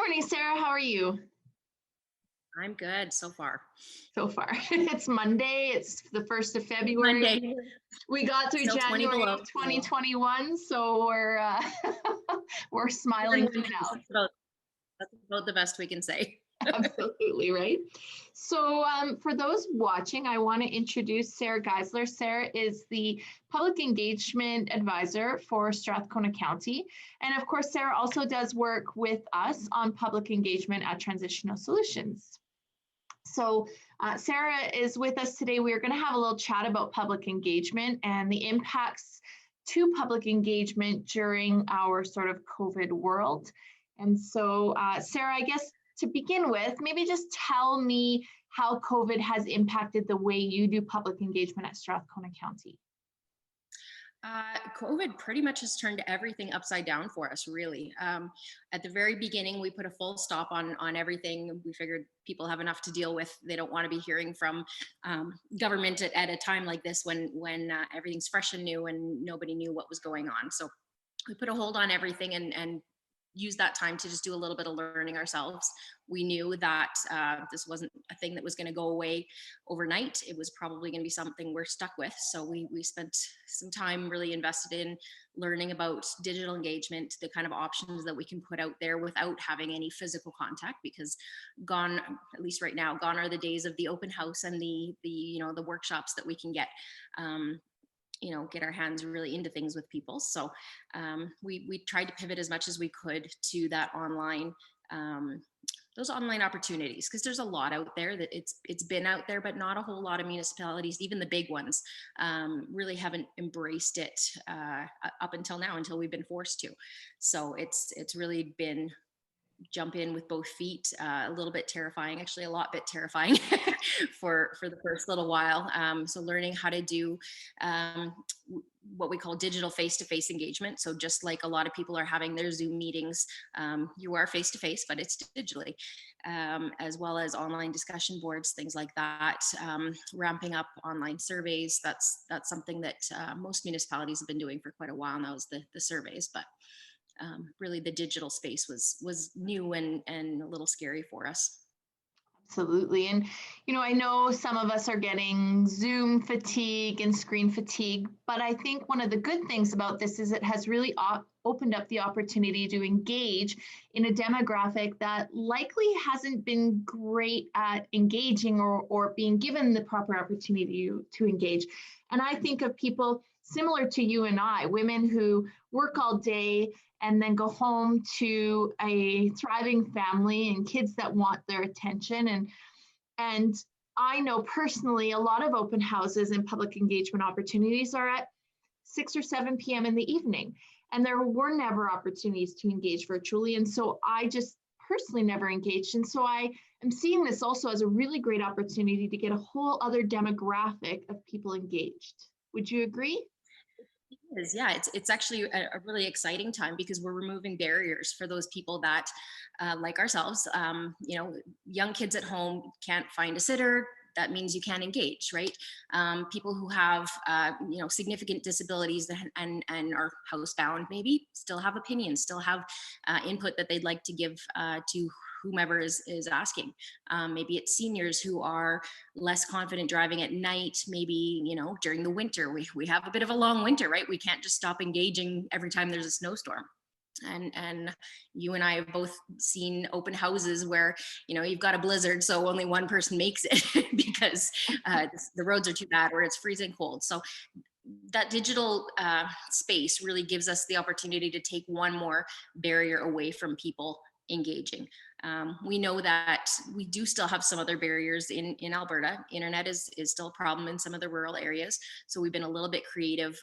Morning, Sarah. How are you I'm good so far. so far? It's Monday. It's the 1st of February. Monday, We got through still 20 January below. of 2021, so we're smiling through now. That's about the best we can say. Absolutely, right? So, for those watching, I want to introduce Sarah Geisler. Sarah is the Public Engagement Advisor for Strathcona County. And of course, Sarah also does work with us on public engagement at Transitional Solutions. So Sarah is with us today. We are going to have a little chat about public engagement and the impacts to public engagement during our sort of COVID world. And so, Sarah, I guess to begin with, maybe just tell me how COVID has impacted the way you do public engagement at Strathcona County. COVID pretty much has turned everything upside down for us, really. At the very beginning, we put a full stop on everything. We figured people have enough to deal with. They don't want to be hearing from government at a time like this when everything's fresh and new and nobody knew what was going on. So we put a hold on everything and use that time to just do a little bit of learning ourselves. We knew that this wasn't a thing that was going to go away overnight. It was probably going to be something we're stuck with. So we spent some time really invested in learning about digital engagement, the kind of options that we can put out there without having any physical contact, because gone, at least right now, gone are the days of the open house and the workshops that we can get. Get our hands really into things with people. So we tried to pivot as much as we could to that online, those online opportunities, because there's a lot out there that it's been out there, but not a whole lot of municipalities, even the big ones, really haven't embraced it up until now, until we've been forced to. So it's really been jump in with both feet, a little bit terrifying, actually a lot bit terrifying for the first little while. So learning how to do what we call digital face-to-face engagement. So just like a lot of people are having their Zoom meetings, you are face-to-face, but it's digitally, as well as online discussion boards, things like that. Ramping up online surveys. That's something that most municipalities have been doing for quite a while now, is the surveys, but really the digital space was new and a little scary for us. Absolutely. And, I know some of us are getting Zoom fatigue and screen fatigue, but I think one of the good things about this is it has really opened up the opportunity to engage in a demographic that likely hasn't been great at engaging or being given the proper opportunity to engage. And I think of people similar to you and I, women who work all day and then go home to a thriving family and kids that want their attention. And I know personally a lot of open houses and public engagement opportunities are at 6 or 7 p.m. in the evening. And there were never opportunities to engage virtually. And so I just personally never engaged. And so I am seeing this also as a really great opportunity to get a whole other demographic of people engaged. Would you agree? Yeah, it's actually a really exciting time, because we're removing barriers for those people that like ourselves, young kids at home can't find a sitter. That means you can't engage, right? People who have significant disabilities and are housebound maybe still have opinions, still have input that they'd like to give to whomever is asking. Maybe it's seniors who are less confident driving at night. Maybe, during the winter, we have a bit of a long winter, right? We can't just stop engaging every time there's a snowstorm. And you and I have both seen open houses where, you've got a blizzard, so only one person makes it because the roads are too bad or it's freezing cold. So that digital space really gives us the opportunity to take one more barrier away from people engaging. We know that we do still have some other barriers in Alberta. Internet is still a problem in some of the rural areas. So we've been a little bit creative.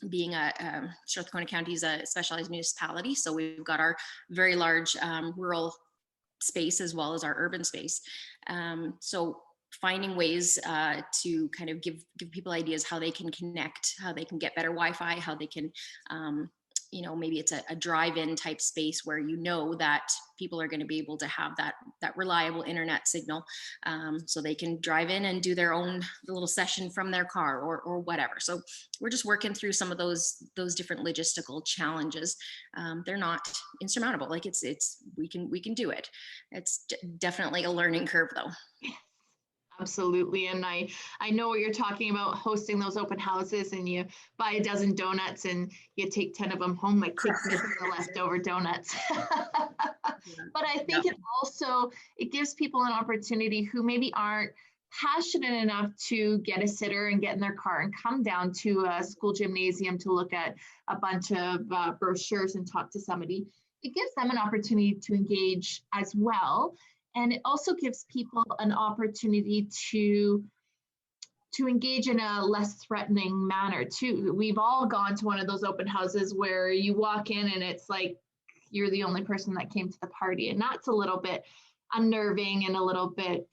Being Strathcona County is a specialized municipality, so we've got our very large rural space as well as our urban space. So finding ways to kind of give people ideas how they can connect, how they can get better Wi-Fi, how they can maybe it's a drive-in type space where that people are going to be able to have that reliable internet signal, so they can drive in and do their own little session from their car or whatever. So we're just working through some of those different logistical challenges. They're not insurmountable. Like we can do it. It's definitely a learning curve though. Absolutely. And I know what you're talking about, hosting those open houses, and you buy a dozen donuts and you take 10 of them home. My kids miss the leftover donuts. But I think it gives people an opportunity who maybe aren't passionate enough to get a sitter and get in their car and come down to a school gymnasium to look at a bunch of brochures and talk to somebody. It gives them an opportunity to engage as well. And it also gives people an opportunity to engage in a less threatening manner too. We've all gone to one of those open houses where you walk in and it's like you're the only person that came to the party, and that's a little bit unnerving and a little bit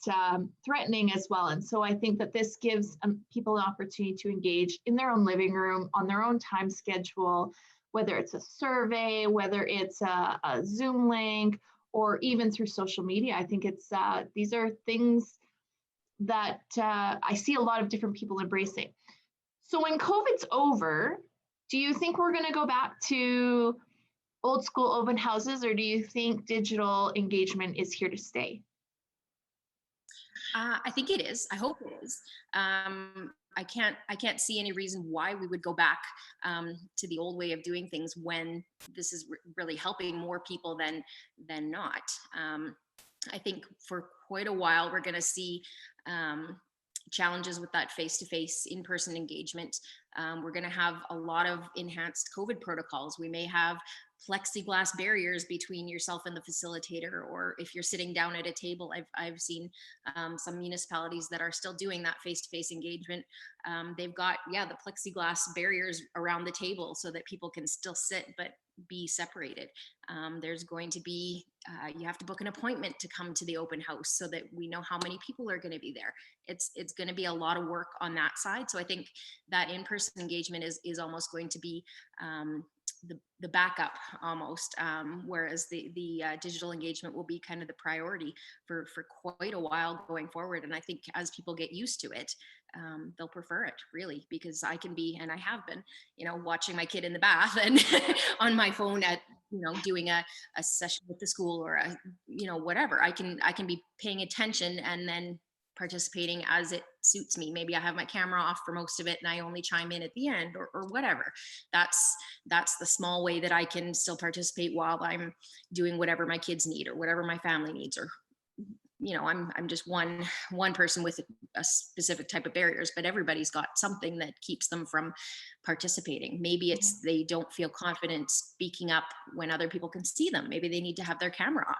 threatening as well. And so I think that this gives people an opportunity to engage in their own living room on their own time schedule, whether it's a survey, whether it's a Zoom link, or even through social media. I think these are things that I see a lot of different people embracing. So when COVID's over, do you think we're going to go back to old school open houses, or do you think digital engagement is here to stay? I think it is. I hope it is. I can't see any reason why we would go back to the old way of doing things when this is really helping more people than not. I think for quite a while we're going to see challenges with that face-to-face in-person engagement. We're going to have a lot of enhanced COVID protocols. We may have plexiglass barriers between yourself and the facilitator, or if you're sitting down at a table. I've seen some municipalities that are still doing that face-to-face engagement. They've got the plexiglass barriers around the table so that people can still sit but be separated. There's going to be you have to book an appointment to come to the open house so that we know how many people are going to be there. It's going to be a lot of work on that side. So I think that in-person engagement is almost going to be the backup almost, whereas the digital engagement will be kind of the priority for quite a while going forward. And I think as people get used to it, they'll prefer it, really, because I can be, and I have been, watching my kid in the bath and on my phone at, doing a session with the school or whatever. I can be paying attention and then participating as it suits me. Maybe I have my camera off for most of it and I only chime in at the end or whatever. That's the small way that I can still participate while I'm doing whatever my kids need or whatever my family needs, or I'm just one person with a specific type of barriers, but everybody's got something that keeps them from participating. Maybe it's they don't feel confident speaking up when other people can see them. Maybe they need to have their camera off.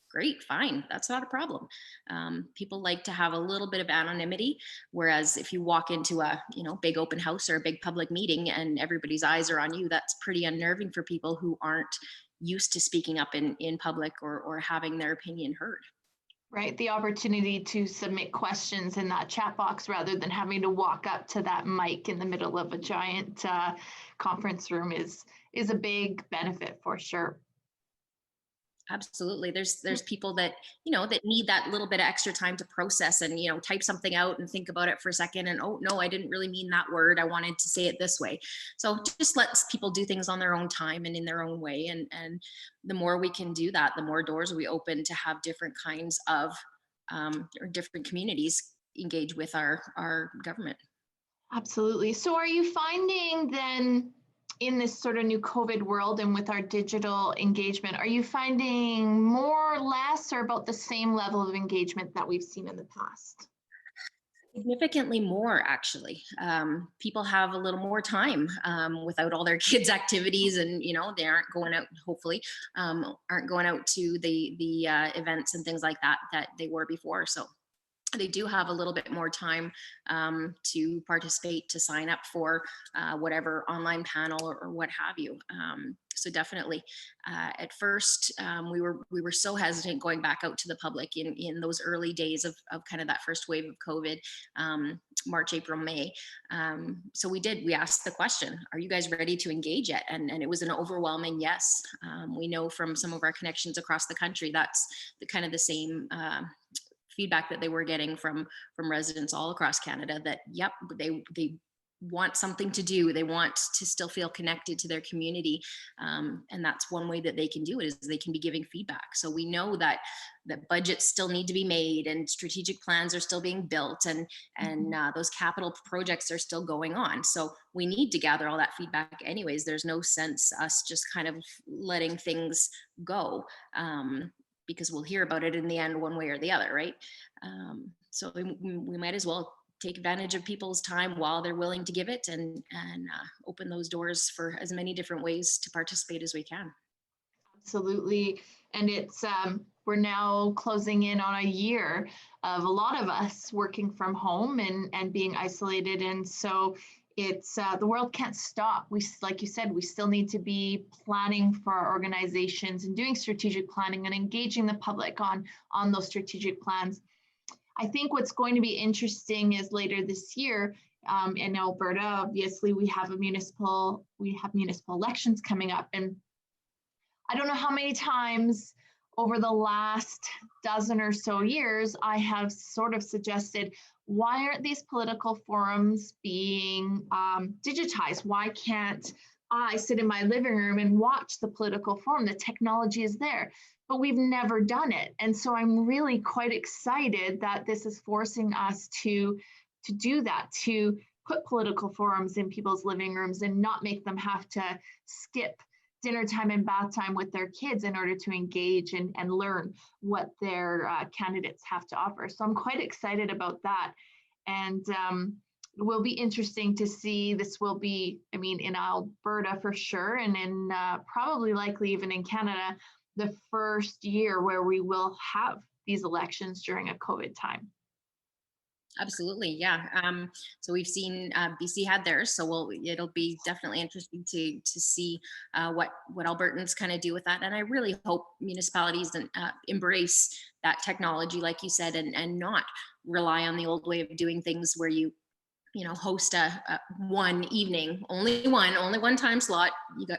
Great, fine, that's not a problem. People like to have a little bit of anonymity, whereas if you walk into a big open house or a big public meeting and everybody's eyes are on you, that's pretty unnerving for people who aren't used to speaking up in public or having their opinion heard. Right, the opportunity to submit questions in that chat box rather than having to walk up to that mic in the middle of a giant conference room is a big benefit for sure. Absolutely. There's people that, that need that little bit of extra time to process and, type something out and think about it for a second. And, oh, no, I didn't really mean that word. I wanted to say it this way. So just lets people do things on their own time and in their own way. And the more we can do that, the more doors we open to have different kinds of or different communities engage with our government. Absolutely. So are you finding then, in this sort of new COVID world and with our digital engagement, are you finding more, less, or about the same level of engagement that we've seen in the past? Significantly more, actually. People have a little more time without all their kids' activities, and they aren't going out. Hopefully, aren't going out to the events and things like that they were before. So they do have a little bit more time to participate, to sign up for whatever online panel or what have you. So definitely, at first we were so hesitant going back out to the public in those early days of kind of that first wave of COVID. March, April, May. So we asked the question, are you guys ready to engage yet? And it was an overwhelming yes. We know from some of our connections across the country, that's the kind of the same feedback that they were getting from residents all across Canada, that yep, they want something to do, they want to still feel connected to their community, and that's one way that they can do it, is they can be giving feedback. So we know that budgets still need to be made, and strategic plans are still being built, and those capital projects are still going on. So we need to gather all that feedback anyways. There's no sense us just kind of letting things go, because we'll hear about it in the end one way or the other, right? So we might as well take advantage of people's time while they're willing to give it, and open those doors for as many different ways to participate as we can. Absolutely. And it's we're now closing in on a year of a lot of us working from home and being isolated. And so it's the world can't stop. We, like you said, we still need to be planning for our organizations and doing strategic planning and engaging the public on those strategic plans. I think what's going to be interesting is later this year in Alberta, obviously we have municipal elections coming up, and I don't know how many times over the last dozen or so years I have sort of suggested, why aren't these political forums being digitized? Why can't I sit in my living room and watch the political forum? The technology is there, but we've never done it. And so I'm really quite excited that this is forcing us to do that, to put political forums in people's living rooms and not make them have to skip dinner time and bath time with their kids in order to engage and learn what their candidates have to offer. So I'm quite excited about that. And it will be interesting to see. This will be, I mean, in Alberta for sure, and in probably likely even in Canada, the first year where we will have these elections during a COVID time. Absolutely, yeah. So we've seen BC had theirs, so it'll be definitely interesting to see what Albertans kind of do with that. And I really hope municipalities embrace that technology, like you said, and not rely on the old way of doing things, where you host a one evening, only one time slot.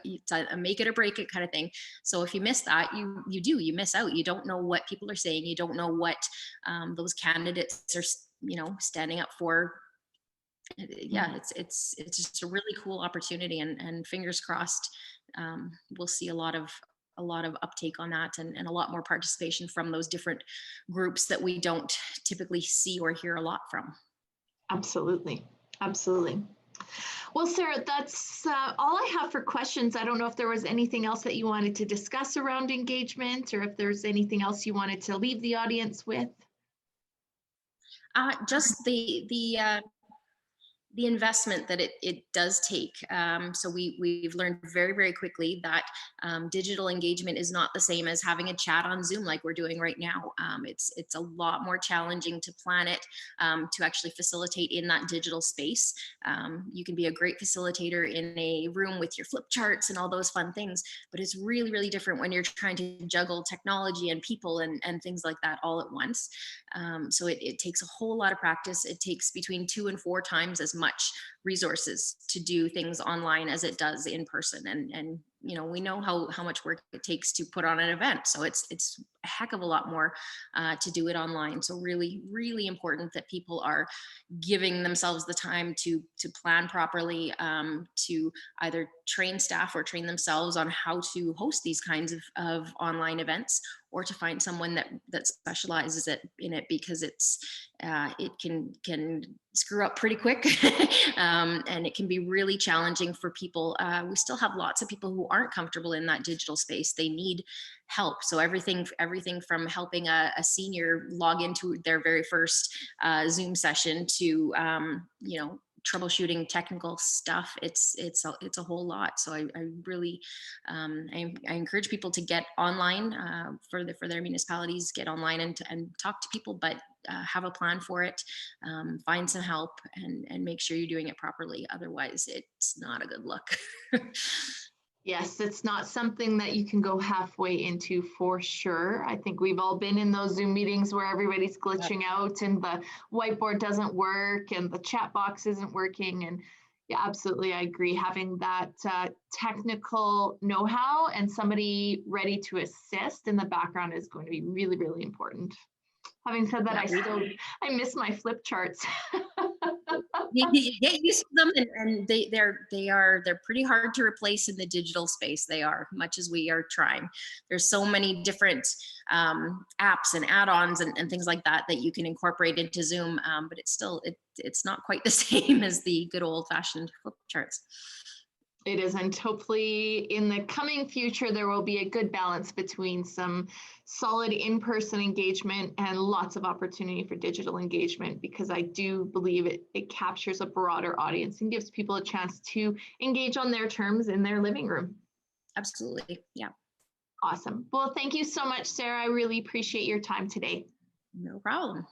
It's a make it or break it kind of thing. So if you miss that, you miss out. You don't know what people are saying. You don't know what those candidates are standing up for. Yeah, it's just a really cool opportunity, and fingers crossed we'll see a lot of uptake on that, and a lot more participation from those different groups that we don't typically see or hear a lot from. Absolutely. Absolutely. Well, Sarah, that's all I have for questions. I don't know if there was anything else that you wanted to discuss around engagement, or if there's anything else you wanted to leave the audience with. Just the investment that it does take. So we've learned very, very quickly that digital engagement is not the same as having a chat on Zoom like we're doing right now. It's a lot more challenging to plan it, to actually facilitate in that digital space. You can be a great facilitator in a room with your flip charts and all those fun things, but it's really, really different when you're trying to juggle technology and people and things like that all at once. So it takes a whole lot of practice. It takes between 2 and 4 times as much resources to do things online as it does in person. And we know how much work it takes to put on an event. So it's a heck of a lot more to do it online. So really, really important that people are giving themselves the time to plan properly, to either train staff or train themselves on how to host these kinds of online events, or to find someone that specializes in it, because it can screw up pretty quick. And it can be really challenging for people. We still have lots of people who aren't comfortable in that digital space. They need help. So everything from helping a senior log into their very first Zoom session to troubleshooting technical stuff, it's a whole lot. So I really I encourage people to get online, for their municipalities, get online and talk to people, but have a plan for it, find some help, and make sure you're doing it properly. Otherwise, it's not a good look. Yes, it's not something that you can go halfway into for sure. I think we've all been in those Zoom meetings where everybody's Yep. glitching out and the whiteboard doesn't work and the chat box isn't working. And yeah, absolutely, I agree. Having that technical know-how and somebody ready to assist in the background is going to be really, really important. Having said that, Yeah, I miss my flip charts. you get used to them, and they're pretty hard to replace in the digital space. They are, much as we are trying. There's so many different apps and add-ons and things like that that you can incorporate into Zoom, but it's not quite the same as the good old-fashioned flip charts. It isn't. Hopefully, in the coming future, there will be a good balance between some solid in-person engagement and lots of opportunity for digital engagement, because I do believe it captures a broader audience and gives people a chance to engage on their terms in their living room. Absolutely. Yeah. Awesome. Well, thank you so much, Sarah. I really appreciate your time today. No problem.